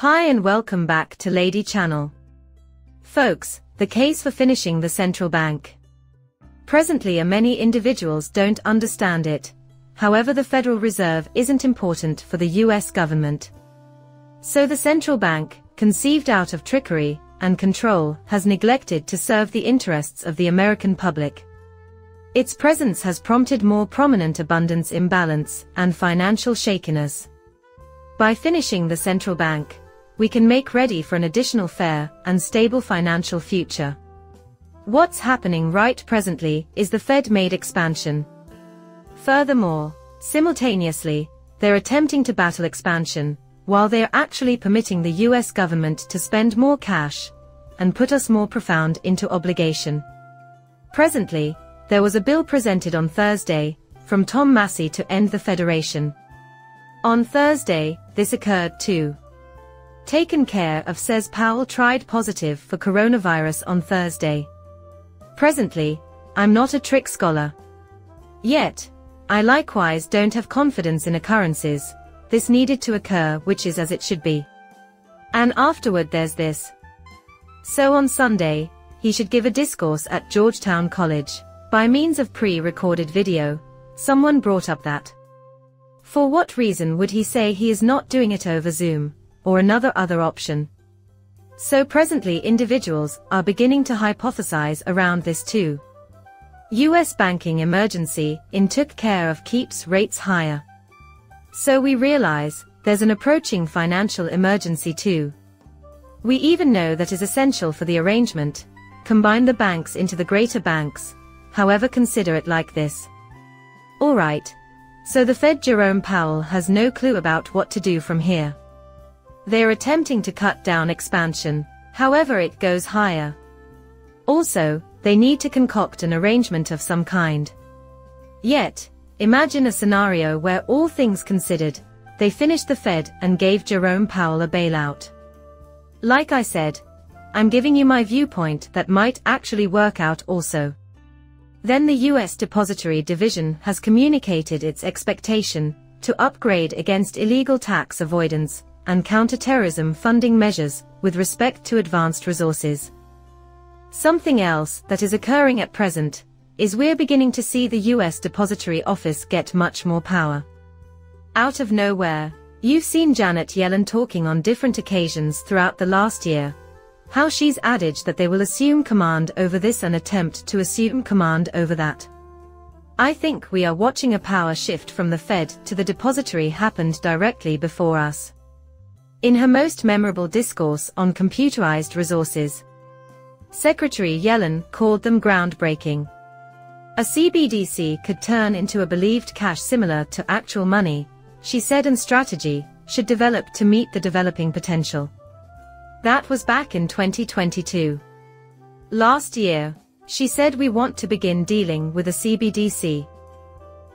Hi and welcome back to Lady Channel. Folks, the case for finishing the central bank. Presently many individuals don't understand it. However, the Federal Reserve isn't important for the US government. So the central bank, conceived out of trickery and control, has neglected to serve the interests of the American public. Its presence has prompted more prominent abundance imbalance and financial shakiness. By finishing the central bank, we can make ready for an additional fair and stable financial future. What's happening right presently is the Fed-made expansion. Furthermore, simultaneously, they're attempting to battle expansion, while they're actually permitting the US government to spend more cash and put us more profound into obligation. Presently, there was a bill presented on Thursday from Tom Massey to end the Federation. On Thursday, this occurred too. Taken care of, says Powell tried positive for coronavirus on Thursday. Presently, I'm not a trick scholar. Yet, I likewise don't have confidence in occurrences. This needed to occur, which is as it should be. And afterward there's this. So on Sunday, he should give a discourse at Georgetown College. By means of pre-recorded video, someone brought up that. For what reason would he say he is not doing it over Zoom, or other option? So presently individuals are beginning to hypothesize around this too. US banking emergency took care of keeps rates higher. So we realize there's an approaching financial emergency too. We even know that is essential for the arrangement, combine the banks into the greater banks, however consider it like this. Alright. So the Fed Jerome Powell has no clue about what to do from here. They're attempting to cut down expansion, however it goes higher. Also, they need to concoct an arrangement of some kind. Yet, imagine a scenario where, all things considered, they finished the Fed and gave Jerome Powell a bailout. Like I said, I'm giving you my viewpoint that might actually work out also. Then the US Depository Division has communicated its expectation to upgrade against illegal tax avoidance and counterterrorism funding measures with respect to advanced resources. Something else that is occurring at present is we're beginning to see the US Depository Office get much more power. Out of nowhere, you've seen Janet Yellen talking on different occasions throughout the last year, how she's adaged that they will assume command over this and attempt to assume command over that. I think we are watching a power shift from the Fed to the depository happened directly before us. In her most memorable discourse on computerized resources, Secretary Yellen called them groundbreaking. A CBDC could turn into a believed cash similar to actual money, she said, and strategy should develop to meet the developing potential. That was back in 2022. Last year, she said we want to begin dealing with a CBDC.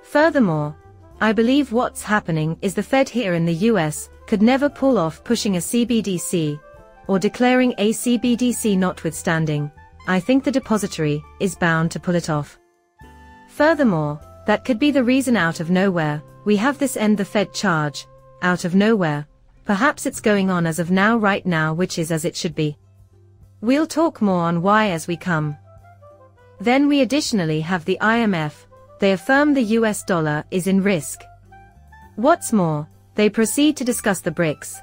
Furthermore, I believe what's happening is the Fed here in the US could never pull off pushing a CBDC, or declaring a CBDC notwithstanding. I think the depository is bound to pull it off. Furthermore, that could be the reason out of nowhere, we have this end the Fed charge, out of nowhere. Perhaps it's going on as of now right now, which is as it should be. We'll talk more on why as we come. Then we additionally have the IMF, they affirm the US dollar is in risk. What's more, they proceed to discuss the BRICS.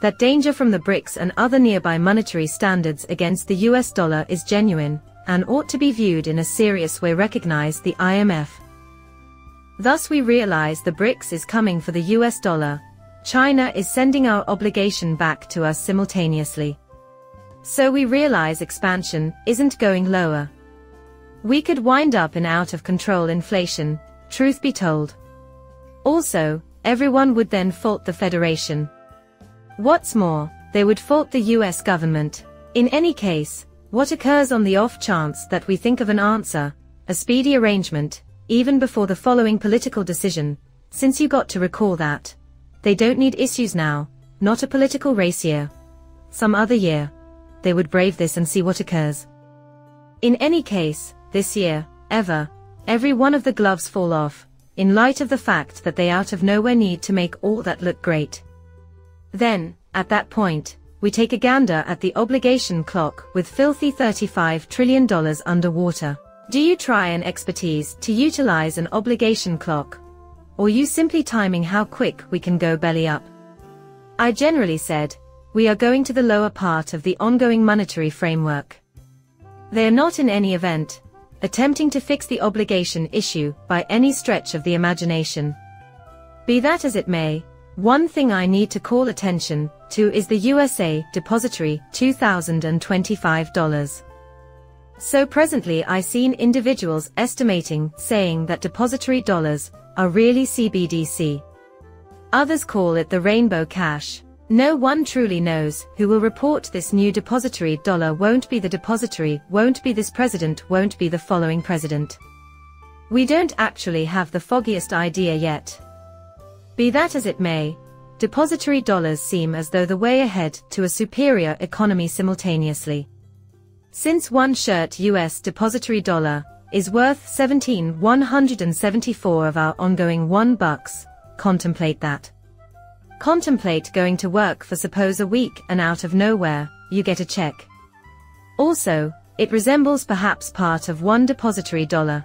That danger from the BRICS and other nearby monetary standards against the US dollar is genuine, and ought to be viewed in a serious way, recognize the IMF. Thus we realize the BRICS is coming for the US dollar. China is sending our obligation back to us simultaneously. So we realize expansion isn't going lower. We could wind up in out of control inflation, truth be told. Also, everyone would then fault the Federation. What's more, they would fault the US government. In any case, what occurs on the off chance that we think of an answer, a speedy arrangement, even before the following political decision, since you got to recall that they don't need issues now, not a political race year. Some other year, they would brave this and see what occurs. In any case, this year, every one of the gloves fall off, in light of the fact that they out of nowhere need to make all that look great. Then, at that point, we take a gander at the obligation clock with filthy $35 trillion underwater. Do you try an expertise to utilize an obligation clock? Or you simply timing how quick we can go belly up? I generally said, we are going to the lower part of the ongoing monetary framework. They are not in any event attempting to fix the obligation issue by any stretch of the imagination. Be that as it may, one thing I need to call attention to is the USA Depository $2,025. So presently I seen individuals estimating saying that depository dollars are really CBDC. Others call it the rainbow cash. No one truly knows who will report this new depository dollar. Won't be the depository, won't be this president, won't be the following president. We don't actually have the foggiest idea yet. Be that as it may, depository dollars seem as though the way ahead to a superior economy simultaneously. Since one shirt US depository dollar is worth 174 of our ongoing $1, contemplate that. Contemplate going to work for suppose a week and out of nowhere, you get a check. Also, it resembles perhaps part of one depository dollar.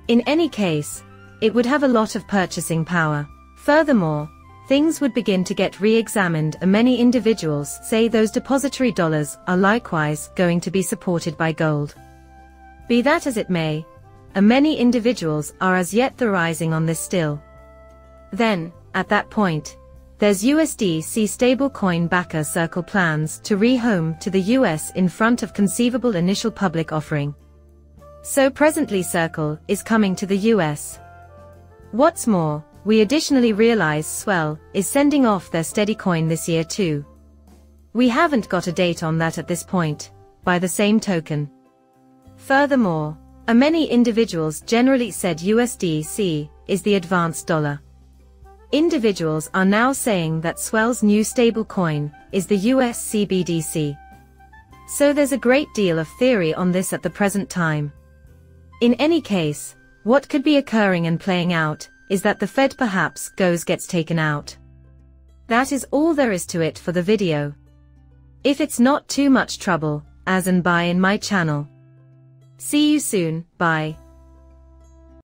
In any case, it would have a lot of purchasing power. Furthermore, things would begin to get re-examined and many individuals say those depository dollars are likewise going to be supported by gold. Be that as it may, many individuals are as yet theorizing on this still. Then, at that point, there's USDC stablecoin backer circle plans to re-home to the US in front of conceivable initial public offering. So presently Circle is coming to the US. What's more, we additionally realize Swell is sending off their steadycoin this year too. We haven't got a date on that at this point, by the same token. Furthermore, many individuals generally said USDC is the advanced dollar. Individuals are now saying that Swell's new stablecoin is the US CBDC. So there's a great deal of theory on this at the present time. In any case, what could be occurring and playing out is that the Fed perhaps gets taken out. That is all there is to it for the video. If it's not too much trouble, as and buy in my channel. See you soon, bye.